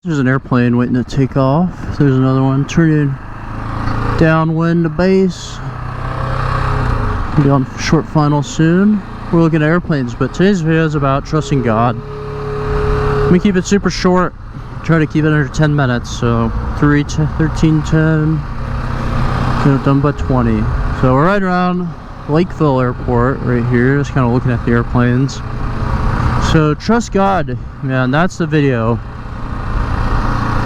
There's an airplane waiting to take off. There's another one turning downwind to base. Be on short final soon. We're looking at airplanes, but today's video is about trusting God. Let me keep it super short. Try to keep it under 10 minutes. So 13:10. Done by 20. So we're right around Lakeville Airport right here. Just kind of looking at the airplanes. So trust God, man. That's the video.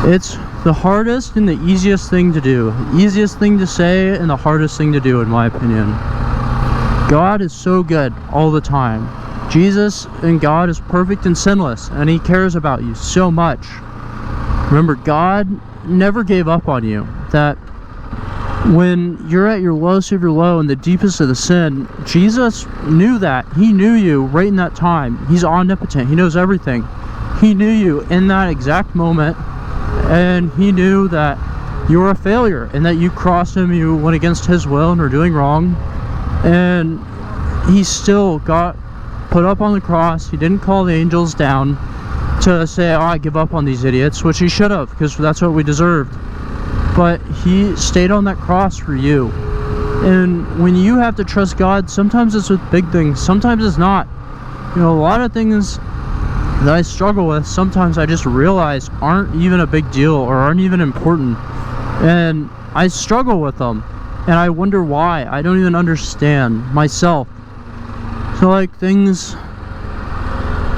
It's the hardest and the easiest thing to do. The easiest thing to say and the hardest thing to do, in my opinion. God is so good all the time. Jesus and God is perfect and sinless, and He cares about you so much. Remember, God never gave up on you. That when you're at your lowest of your low and the deepest of the sin, Jesus knew that. He knew you right in that time. He's omnipotent. He knows everything. He knew you in that exact moment, and He knew that you were a failure and that you crossed Him, you went against His will and were doing wrong. And He still got put up on the cross. He didn't call the angels down to say, oh, I give up on these idiots, which He should have, because that's what we deserved. But He stayed on that cross for you. And when you have to trust God, sometimes it's with big things, sometimes it's not. You know, a lot of things that I struggle with, sometimes I just realize aren't even a big deal or aren't even important. And I struggle with them. And I wonder why. I don't even understand myself. So like things,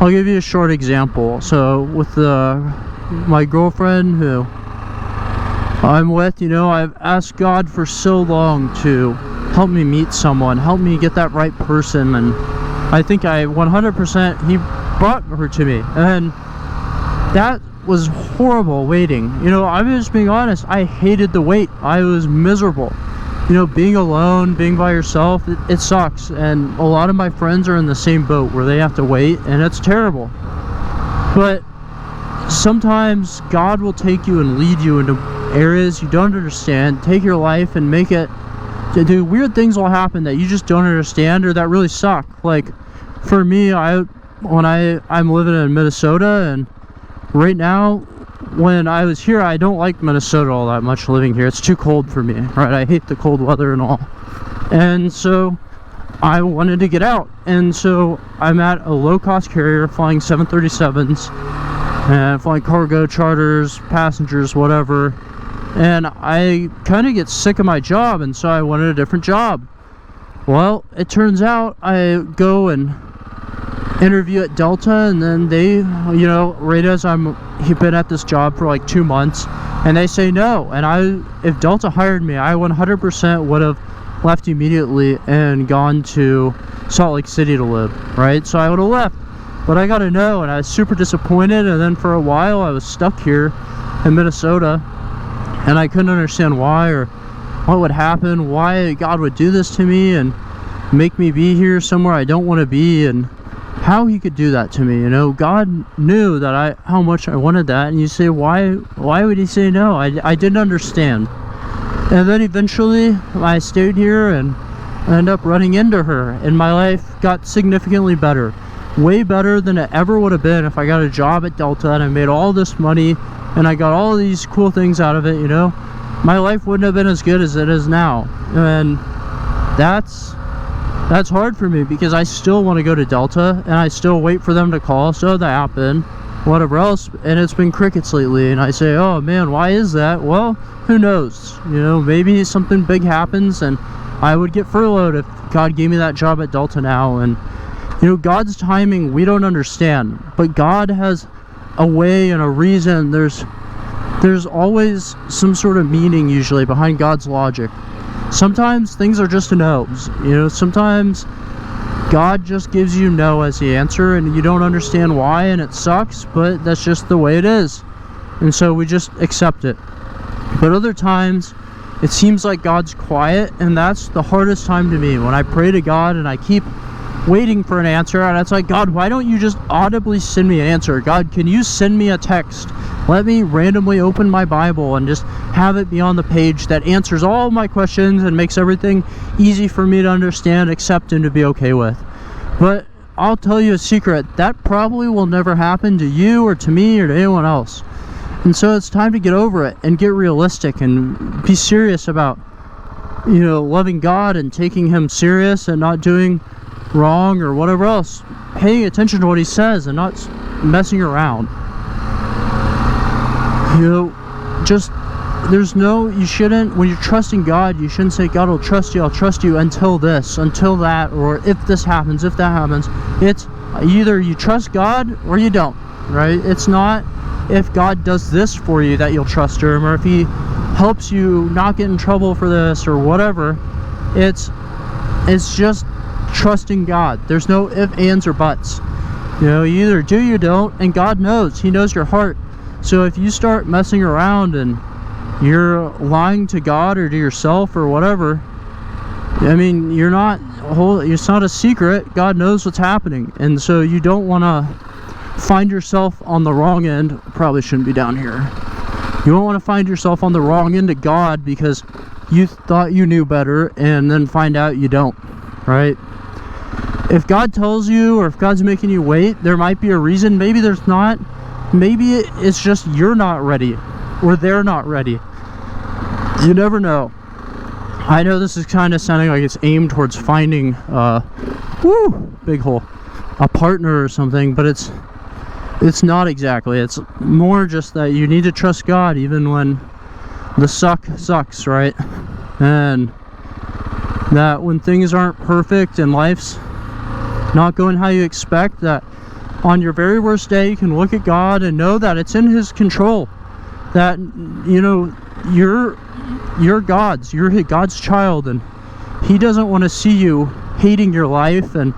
I'll give you a short example. So with my girlfriend who I'm with, you know, I've asked God for so long to help me meet someone, help me get that right person, and I think 100% He brought her to me, and that was horrible waiting. You know, I'm just being honest, I hated the wait. I was miserable. You know, being alone, being by yourself, it sucks. And a lot of my friends are in the same boat where they have to wait, and it's terrible. But sometimes God will take you and lead you into areas you don't understand, take your life and make it, dude, weird things will happen that you just don't understand or that really suck. Like for me, I'm living in Minnesota, and right now, when I was here, I don't like Minnesota all that much living here. It's too cold for me, right? I hate the cold weather and all. And so I wanted to get out. And so I'm at a low-cost carrier flying 737s and flying cargo, charters, passengers, whatever. And I kind of get sick of my job, and so I wanted a different job. Well, it turns out I go and interview at Delta, and then they, you know, right as he'd been at this job for like 2 months, and they say no. And if Delta hired me, I 100% would have left immediately and gone to Salt Lake City to live, right? So I would have left, but I got a no, and I was super disappointed. And then for a while I was stuck here in Minnesota, and I couldn't understand why or what would happen, why God would do this to me and make me be here somewhere I don't want to be, and how He could do that to me. You know, God knew that how much I wanted that, and you say, why would He say no? I didn't understand. And then eventually I stayed here, and I ended up running into her, and my life got significantly better, way better than it ever would have been if I got a job at Delta and I made all this money and I got all these cool things out of it. You know, my life wouldn't have been as good as it is now, and that's hard for me because I still want to go to Delta, and I still wait for them to call, so that happened, whatever else, and it's been crickets lately. And I say, oh man, why is that? Well, who knows? You know, maybe something big happens and I would get furloughed if God gave me that job at Delta now. And you know, God's timing we don't understand, but God has a way and a reason. There's always some sort of meaning usually behind God's logic. Sometimes things are just no's. You know, sometimes God just gives you no as the answer, and you don't understand why, and it sucks, but that's just the way it is. And so we just accept it. But other times, it seems like God's quiet, and that's the hardest time to me. When I pray to God and I keep waiting for an answer, and it's like, God, why don't you just audibly send me an answer? God, can you send me a text? Let me randomly open my Bible and just have it be on the page that answers all my questions and makes everything easy for me to understand, accept, and to be okay with. But I'll tell you a secret, that probably will never happen to you or to me or to anyone else. And so it's time to get over it and get realistic and be serious about, you know, loving God and taking him serious and not doing wrong or whatever else. Paying attention to what he says and not messing around. You know, just, there's no, you shouldn't, when you're trusting God, you shouldn't say, God will trust you, I'll trust you until this, until that, or if this happens, if that happens. It's either you trust God or you don't, right? It's not if God does this for you that you'll trust him, or if he helps you not get in trouble for this or whatever. It's just trusting God. There's no ifs, ands, or buts. You know, you either do, you don't, and God knows. He knows your heart. So if you start messing around and you're lying to God or to yourself or whatever, I mean, it's not a secret. God knows what's happening. And so you don't want to find yourself on the wrong end. Probably shouldn't be down here. You don't want to find yourself on the wrong end of God because you thought you knew better and then find out you don't, right? If God tells you, or if God's making you wait, there might be a reason. Maybe there's not. Maybe it's just you're not ready, or they're not ready. You never know. I know this is kind of sounding like it's aimed towards finding big hole, a partner or something, but it's not exactly. It's more just that you need to trust God even when the sucks, right? And that when things aren't perfect and life's not going how you expect, that on your very worst day you can look at God and know that it's in his control. That, you know, you're God's child, and he doesn't want to see you hating your life and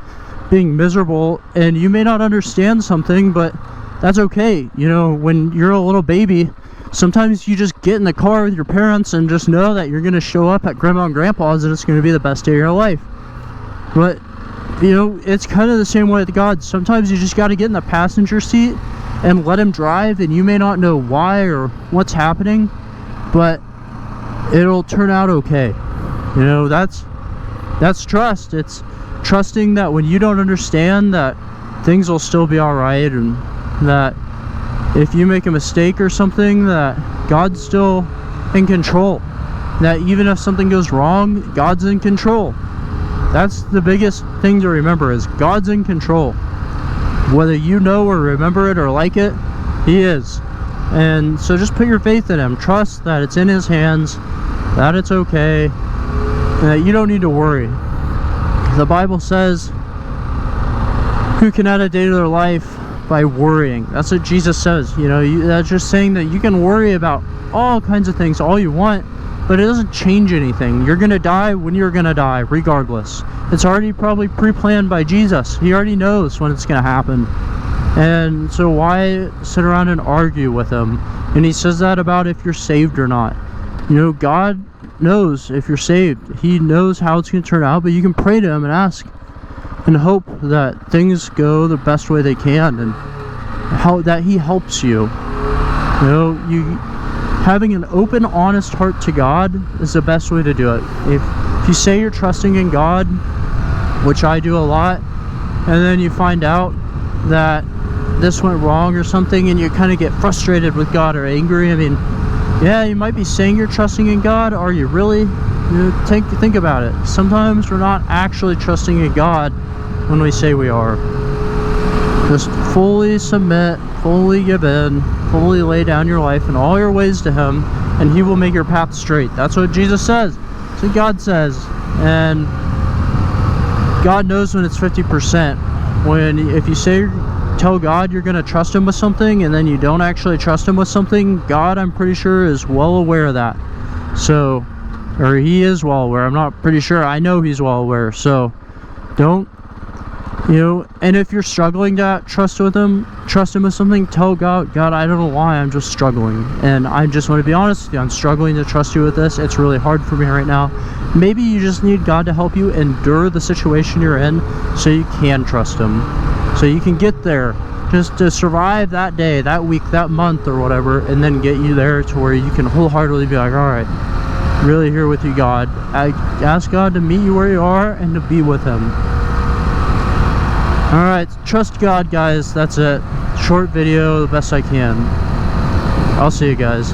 being miserable. And you may not understand something, but that's okay. You know, when you're a little baby, sometimes you just get in the car with your parents and just know that you're going to show up at grandma and grandpa's and it's going to be the best day of your life. But, you know, it's kind of the same way with God. Sometimes you just got to get in the passenger seat and let him drive, and you may not know why or what's happening, but it'll turn out okay. You know, that's trust. It's trusting that when you don't understand, that things will still be all right, and that if you make a mistake or something, that God's still in control. That even if something goes wrong, God's in control. That's the biggest thing to remember, is God's in control. Whether you know or remember it or like it, he is. And so just put your faith in him. Trust that it's in his hands, that it's okay, and that you don't need to worry. The Bible says, who can add a day to their life by worrying? That's what Jesus says. You know, that's just saying that you can worry about all kinds of things all you want, but it doesn't change anything. You're gonna die when you're gonna die, regardless. It's already probably pre-planned by Jesus. He already knows when it's gonna happen. And so why sit around and argue with him? And he says that about if you're saved or not. You know, God knows if you're saved. He knows how it's gonna turn out, but you can pray to him and ask and hope that things go the best way they can, and how that he helps you. You know, having an open, honest heart to God is the best way to do it. If you say you're trusting in God, which I do a lot, and then you find out that this went wrong or something, and you kind of get frustrated with God or angry, I mean, yeah, you might be saying you're trusting in God. Are you really? You know, think about it. Sometimes we're not actually trusting in God when we say we are. Just fully submit, fully give in, fully lay down your life and all your ways to him, and he will make your path straight. That's what Jesus says. That's what God says. And God knows when it's 50%. If you tell God you're going to trust him with something and then you don't actually trust him with something, God, I'm pretty sure, is well aware of that. So, or he is well aware. I'm not pretty sure. I know he's well aware. So don't, you know, and if you're struggling to trust him with something, tell God, I don't know why, I'm just struggling, and I just want to be honest with you, I'm struggling to trust you with this. It's really hard for me right now. Maybe you just need God to help you endure the situation you're in so you can trust him, so you can get there, just to survive that day, that week, that month, or whatever, and then get you there to where you can wholeheartedly be like, all right, really here with you, God. I ask God to meet you where you are and to be with him. Alright, trust God, guys. That's it. Short video, the best I can. I'll see you guys.